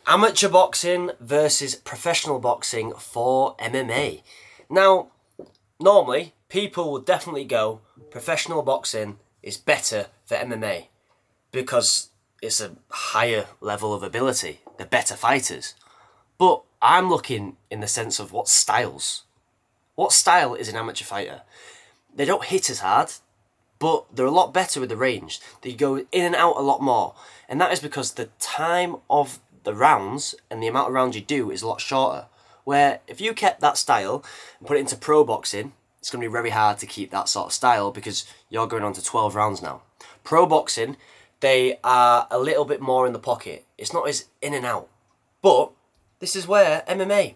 Amateur boxing versus professional boxing for MMA. Now, normally, people would definitely go professional boxing is better for MMA because it's a higher level of ability. They're better fighters. But I'm looking in the sense of what styles. What style is an amateur fighter? They don't hit as hard, but they're a lot better with the range. They go in and out a lot more. And that is because the time of the rounds and the amount of rounds you do is a lot shorter. Where if you kept that style and put it into pro boxing, it's going to be very hard to keep that sort of style because you're going on to 12 rounds now. Pro boxing, they are a little bit more in the pocket. It's not as in and out. But this is where MMA,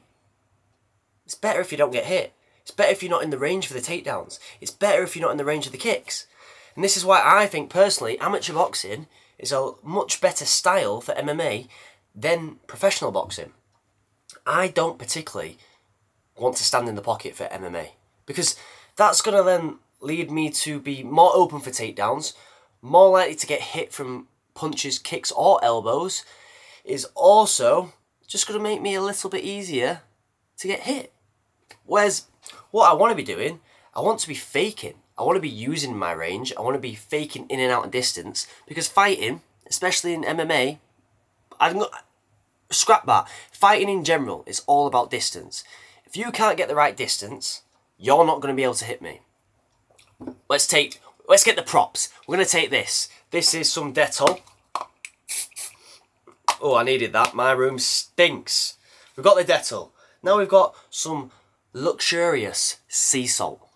it's better if you don't get hit. It's better if you're not in the range for the takedowns. It's better if you're not in the range of the kicks. And this is why I think, personally, amateur boxing is a much better style for MMA than professional boxing. I don't particularly want to stand in the pocket for MMA because that's going to then lead me to be more open for takedowns, more likely to get hit from punches, kicks or elbows, is also just going to make me a little bit easier to get hit. Whereas what I want to be doing, I want to be faking. I want to be using my range. I want to be faking in and out and distance because fighting, especially in MMA, scrap that. Fighting in general is all about distance. If you can't get the right distance, you're not going to be able to hit me. Let's get the props. We're going to take this. This is some Dettol. Oh, I needed that. My room stinks. We've got the Dettol. Now we've got some luxurious sea salt.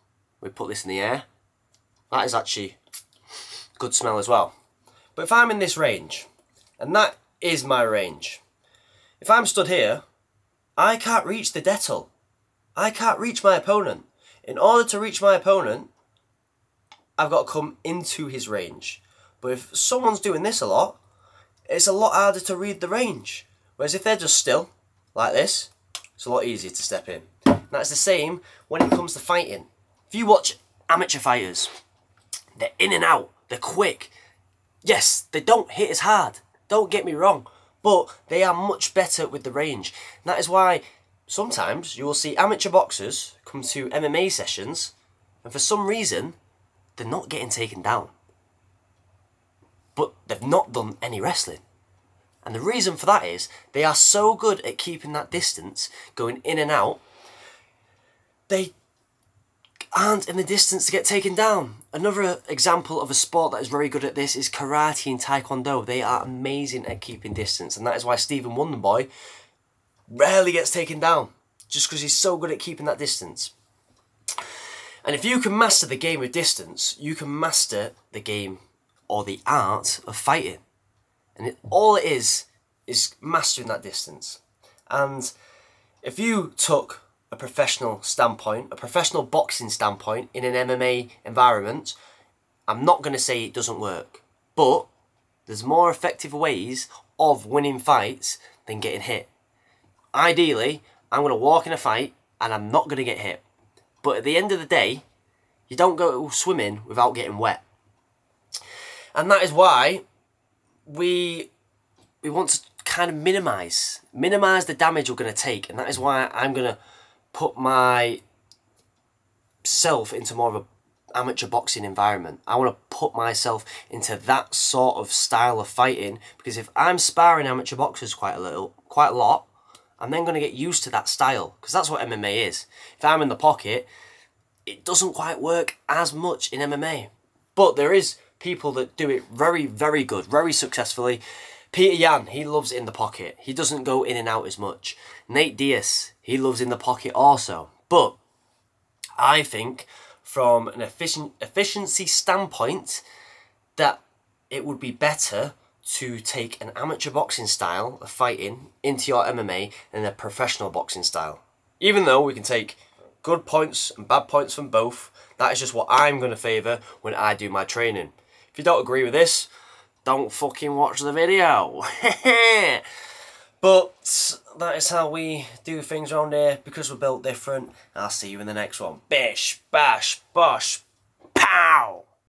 We put this in the air. That is actually good smell as well. But if I'm in this range, and that is my range, if I'm stood here, I can't reach the Dettol. I can't reach my opponent. In order to reach my opponent, I've got to come into his range. But if someone's doing this a lot, it's a lot harder to read the range. Whereas if they're just still, like this, it's a lot easier to step in. And that's the same when it comes to fighting. If you watch amateur fighters, they're in and out, they're quick. Yes, they don't hit as hard, don't get me wrong, but they are much better with the range. And that is why sometimes you will see amateur boxers come to MMA sessions and for some reason, they're not getting taken down. But they've not done any wrestling. And the reason for that is they are so good at keeping that distance, going in and out, they aren't in the distance to get taken down. Another example of a sport that is very good at this is karate and taekwondo. They are amazing at keeping distance, and that is why Stephen Wonderboy rarely gets taken down, just because he's so good at keeping that distance. And if you can master the game of distance, you can master the game or the art of fighting. And all it is mastering that distance. And if you took a professional standpoint, a professional boxing standpoint in an MMA environment, I'm not going to say it doesn't work, but there's more effective ways of winning fights than getting hit. Ideally, I'm going to walk in a fight and I'm not going to get hit. But at the end of the day, you don't go swimming without getting wet. And that is why we want to kind of minimise the damage we're going to take. And that is why I'm going to put myself into more of an amateur boxing environment. I want to put myself into that sort of style of fighting, because if I'm sparring amateur boxers quite a lot, I'm then going to get used to that style, because that's what MMA is. If I'm in the pocket, it doesn't quite work as much in MMA. But there is people that do it very, very good, very successfully. Peter Yan, he loves in the pocket. He doesn't go in and out as much. Nate Diaz, he loves in the pocket also. But I think from an efficiency standpoint that it would be better to take an amateur boxing style of fighting into your MMA than a professional boxing style. Even though we can take good points and bad points from both, that is just what I'm going to favour when I do my training. If you don't agree with this, don't fucking watch the video. But that is how we do things around here, because we're built different. I'll see you in the next one. Bish, bash, bosh, pow!